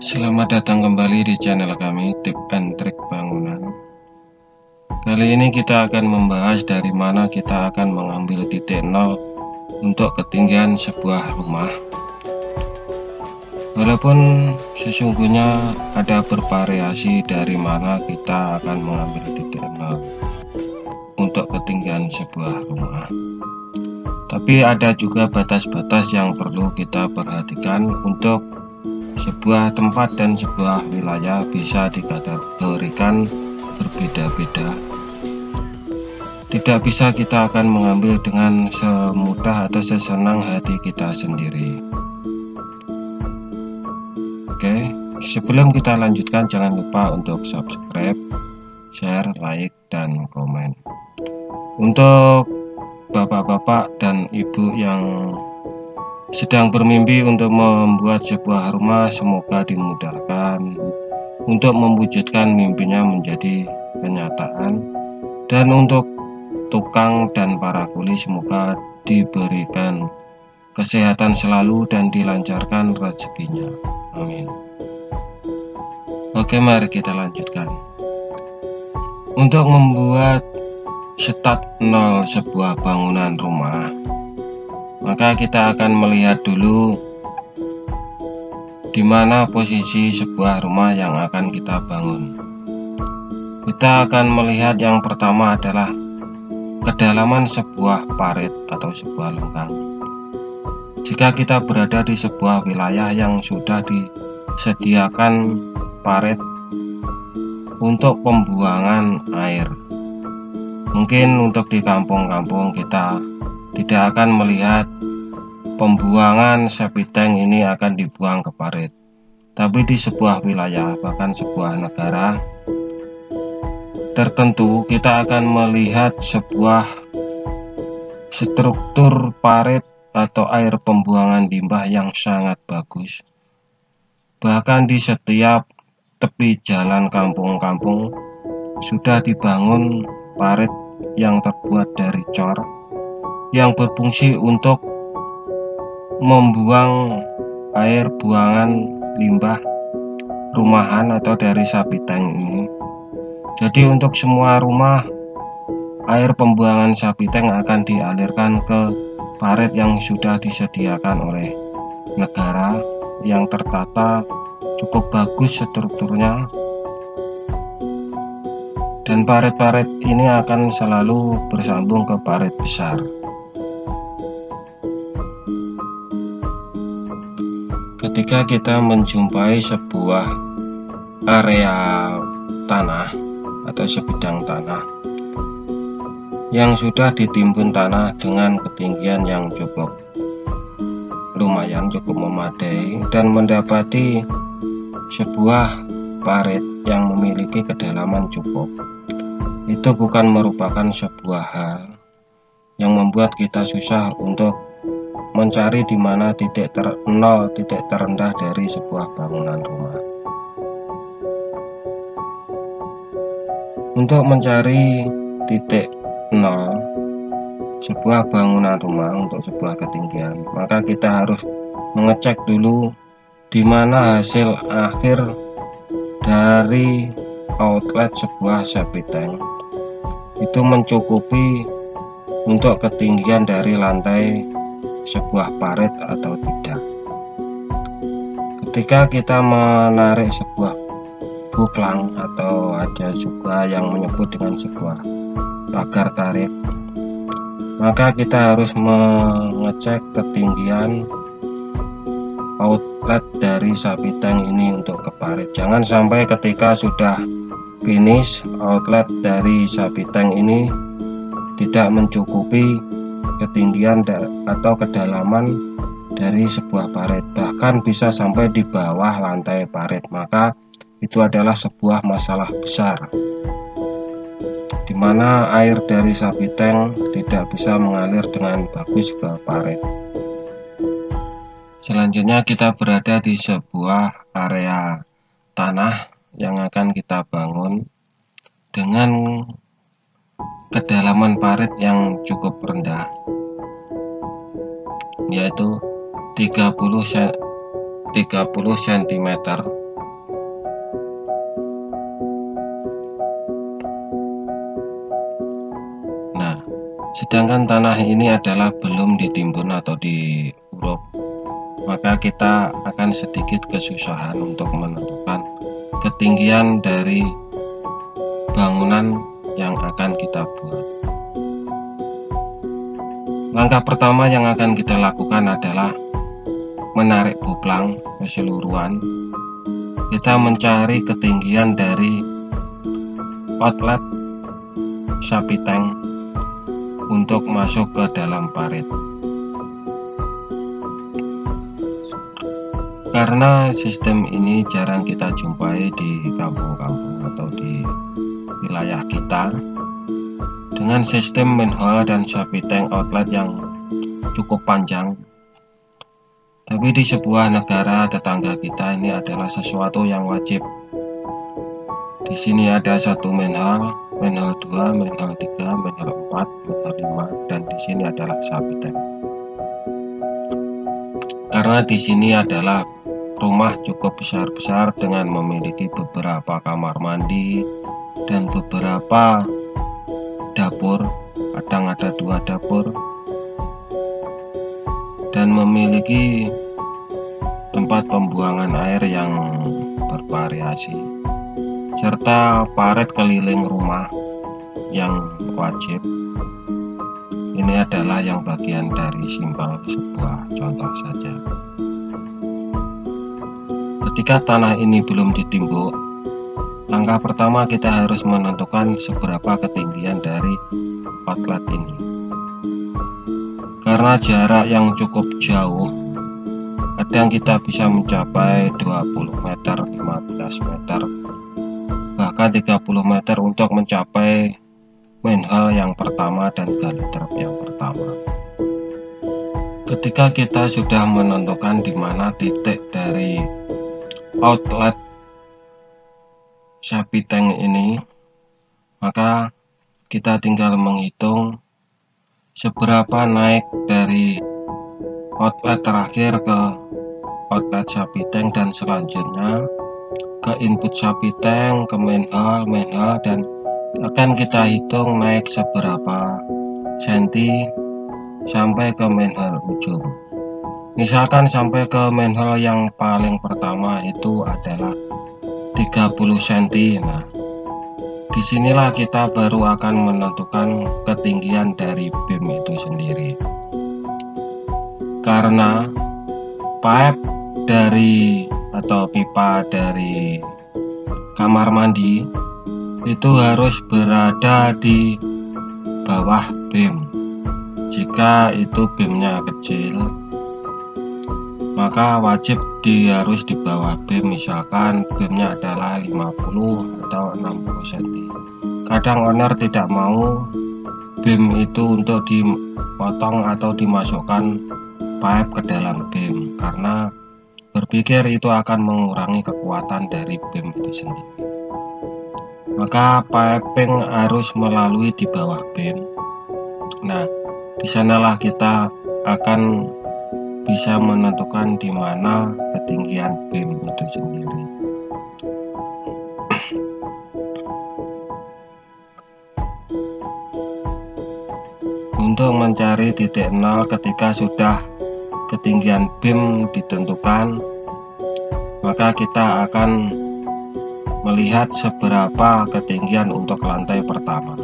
Selamat datang kembali di channel kami, Tip and Trik Bangunan. Kali ini kita akan membahas dari mana kita akan mengambil titik nol untuk ketinggian sebuah rumah. Walaupun sesungguhnya ada bervariasi dari mana kita akan mengambil titik nol untuk ketinggian sebuah rumah. Tapi ada juga batas-batas yang perlu kita perhatikan untuk sebuah tempat dan sebuah wilayah bisa dikategorikan berbeda-beda. Tidak bisa kita akan mengambil dengan semudah atau sesenang hati kita sendiri. Oke, sebelum kita lanjutkan jangan lupa untuk subscribe, share, like, dan komen. Untuk bapak-bapak dan ibu yang sedang bermimpi untuk membuat sebuah rumah, semoga dimudahkan untuk mewujudkan mimpinya menjadi kenyataan. Dan untuk tukang dan para kuli, semoga diberikan kesehatan selalu dan dilancarkan rezekinya. Amin. Oke, mari kita lanjutkan. Untuk membuat start nol sebuah bangunan rumah, maka kita akan melihat dulu di mana posisi sebuah rumah yang akan kita bangun. Kita akan melihat yang pertama adalah kedalaman sebuah parit atau sebuah lengkang. Jika kita berada di sebuah wilayah yang sudah disediakan parit untuk pembuangan air, mungkin untuk di kampung-kampung kita tidak akan melihat pembuangan septic tank ini akan dibuang ke parit. Tapi di sebuah wilayah, bahkan sebuah negara tertentu, kita akan melihat sebuah struktur parit atau air pembuangan limbah yang sangat bagus. Bahkan di setiap tepi jalan kampung-kampung sudah dibangun parit yang terbuat dari cor yang berfungsi untuk membuang air buangan limbah rumahan atau dari septic tank ini. Jadi untuk semua rumah, air pembuangan septic tank akan dialirkan ke parit yang sudah disediakan oleh negara, yang tertata cukup bagus strukturnya, dan parit-parit ini akan selalu bersambung ke parit besar. Ketika kita menjumpai sebuah area tanah atau sebidang tanah yang sudah ditimbun tanah dengan ketinggian yang cukup lumayan, cukup memadai, dan mendapati sebuah parit yang memiliki kedalaman cukup, itu bukan merupakan sebuah hal yang membuat kita susah untuk mencari di mana titik nol, titik terendah dari sebuah bangunan rumah. Untuk mencari titik nol sebuah bangunan rumah untuk sebuah ketinggian, maka kita harus mengecek dulu di mana hasil akhir dari outlet sebuah septic tank itu mencukupi untuk ketinggian dari lantai sebuah parit atau tidak. Ketika kita menarik sebuah buklang atau ada juga yang menyebut dengan sebuah pagar tarik, maka kita harus mengecek ketinggian outlet dari septic tank ini untuk ke parit. Jangan sampai ketika sudah finish outlet dari septic tank ini tidak mencukupi ketinggian atau kedalaman dari sebuah parit, bahkan bisa sampai di bawah lantai parit, maka itu adalah sebuah masalah besar, di mana air dari septic tank tidak bisa mengalir dengan bagus ke parit. Selanjutnya kita berada di sebuah area tanah yang akan kita bangun dengan kedalaman parit yang cukup rendah, yaitu 30 cm Sedangkan tanah ini adalah belum ditimbun atau diuruk, maka kita akan sedikit kesusahan untuk menentukan ketinggian dari bangunan yang akan kita buat. Langkah pertama yang akan kita lakukan adalah menarik boplang keseluruhan. Kita mencari ketinggian dari outlet sapi tank untuk masuk ke dalam parit. Karena sistem ini jarang kita jumpai di kampung-kampung atau di wilayah kita, dengan sistem manhole dan sapi tank outlet yang cukup panjang. Tapi di sebuah negara tetangga kita ini adalah sesuatu yang wajib. Di sini ada satu manhole, manhole 2, manhole 3, manhole 4, manhole 5, dan di sini adalah sapi tank. Karena di sini adalah rumah cukup besar-besar dengan memiliki beberapa kamar mandi dan beberapa dapur, kadang ada 2 dapur, dan memiliki tempat pembuangan air yang bervariasi, serta parit keliling rumah yang wajib. Ini adalah yang bagian dari simpel sebuah contoh saja. Ketika tanah ini belum ditimbuk, langkah pertama kita harus menentukan seberapa ketinggian dari outlet ini. Karena jarak yang cukup jauh, kadang kita bisa mencapai 20 meter, 15 meter, bahkan 30 meter untuk mencapai manhole yang pertama dan gali trap yang pertama. Ketika kita sudah menentukan di mana titik dari outlet sapi tank ini, maka kita tinggal menghitung seberapa naik dari outlet terakhir ke outlet sapi tank dan selanjutnya ke input sapi tank, ke manhole, dan akan kita hitung naik seberapa senti sampai ke manhole ujung. Misalkan sampai ke manhole yang paling pertama itu adalah 30 cm. Nah, disinilah kita baru akan menentukan ketinggian dari beam itu sendiri. Karena pipe dari atau pipa dari kamar mandi itu harus berada di bawah beam. Jika itu beamnya kecil, maka wajib harus di bawah beam. Misalkan beamnya adalah 50 atau 60 cm. Kadang owner tidak mau beam itu untuk dipotong atau dimasukkan pipe ke dalam beam karena berpikir itu akan mengurangi kekuatan dari beam itu sendiri. Maka piping harus melalui di bawah beam. Nah, di sanalah kita akan bisa menentukan di mana ketinggian beam itu sendiri. Untuk mencari titik nol ketika sudah ketinggian beam ditentukan, maka kita akan melihat seberapa ketinggian untuk lantai pertama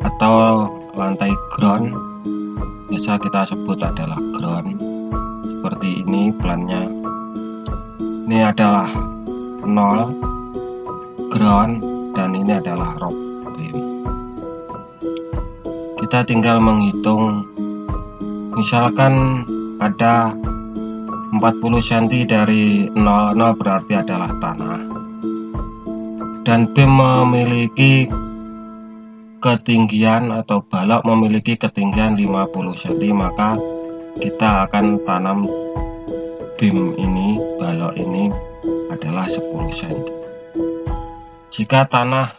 atau lantai ground, biasa kita sebut adalah ground. Seperti ini plannya. Ini adalah 0 ground dan ini adalah rock beam. Kita tinggal menghitung, misalkan ada 40 cm dari 0 berarti adalah tanah, dan beam memiliki ketinggian atau balok memiliki ketinggian 50 cm, maka kita akan tanam beam ini, balok ini adalah 10 cm. Jika tanah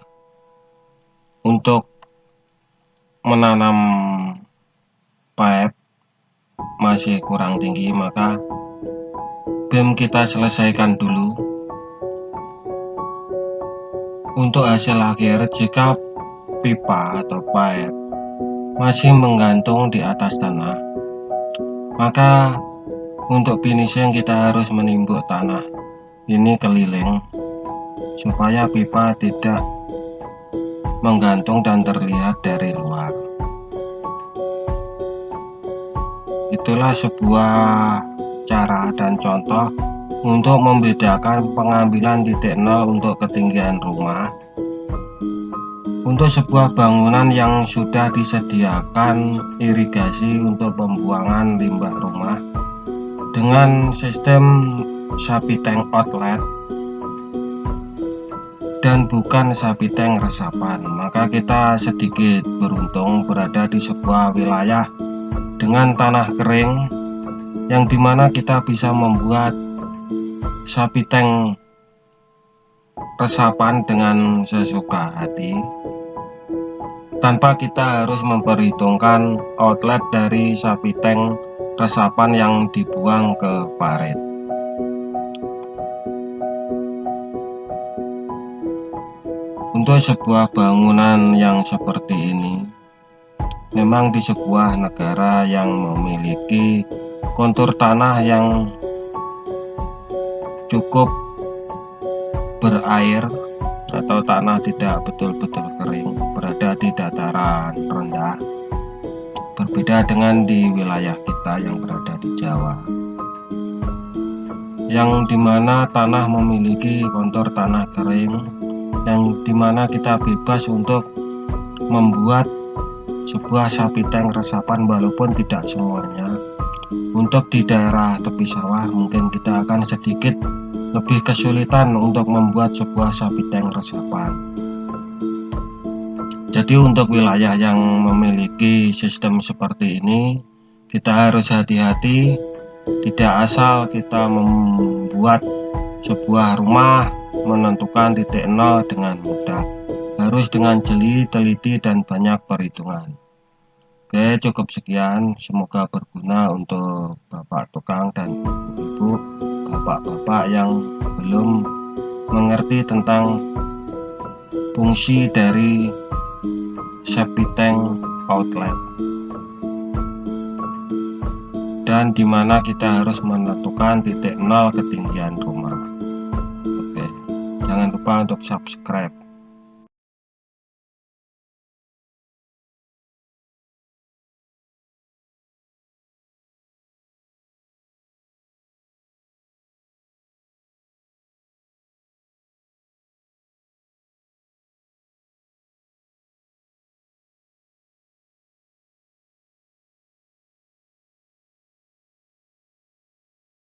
untuk menanam pipe masih kurang tinggi, maka beam kita selesaikan dulu. Untuk hasil akhir, jika pipa atau pipe masih menggantung di atas tanah, maka untuk finishing kita harus menimbuk tanah ini keliling supaya pipa tidak menggantung dan terlihat dari luar. Itulah sebuah cara dan contoh untuk membedakan pengambilan titik nol untuk ketinggian rumah untuk sebuah bangunan yang sudah disediakan irigasi untuk pembuangan limbah rumah dengan sistem sapi tank outlet dan bukan sapi tank resapan. Maka kita sedikit beruntung berada di sebuah wilayah dengan tanah kering yang dimana kita bisa membuat sapi tank resapan dengan sesuka hati tanpa kita harus memperhitungkan outlet dari sapi tank resapan yang dibuang ke parit. Untuk sebuah bangunan yang seperti ini, memang di sebuah negara yang memiliki kontur tanah yang cukup berair atau tanah tidak betul-betul kering, berada di dataran rendah, berbeda dengan di wilayah kita yang berada di Jawa, yang dimana tanah memiliki kontur tanah kering, yang dimana kita bebas untuk membuat sebuah sapi tank resapan walaupun tidak semuanya. Untuk di daerah tepi sawah mungkin kita akan sedikit lebih kesulitan untuk membuat sebuah sapi tank resapan. Jadi untuk wilayah yang memiliki sistem seperti ini, kita harus hati-hati, tidak asal kita membuat sebuah rumah menentukan titik nol dengan mudah, harus dengan jeli, teliti, dan banyak perhitungan. Oke, cukup sekian, semoga berguna untuk bapak tukang dan ibu-ibu, bapak-bapak yang belum mengerti tentang fungsi dari septic tank outlet dan dimana kita harus menentukan titik nol ketinggian rumah. Oke, jangan lupa untuk subscribe.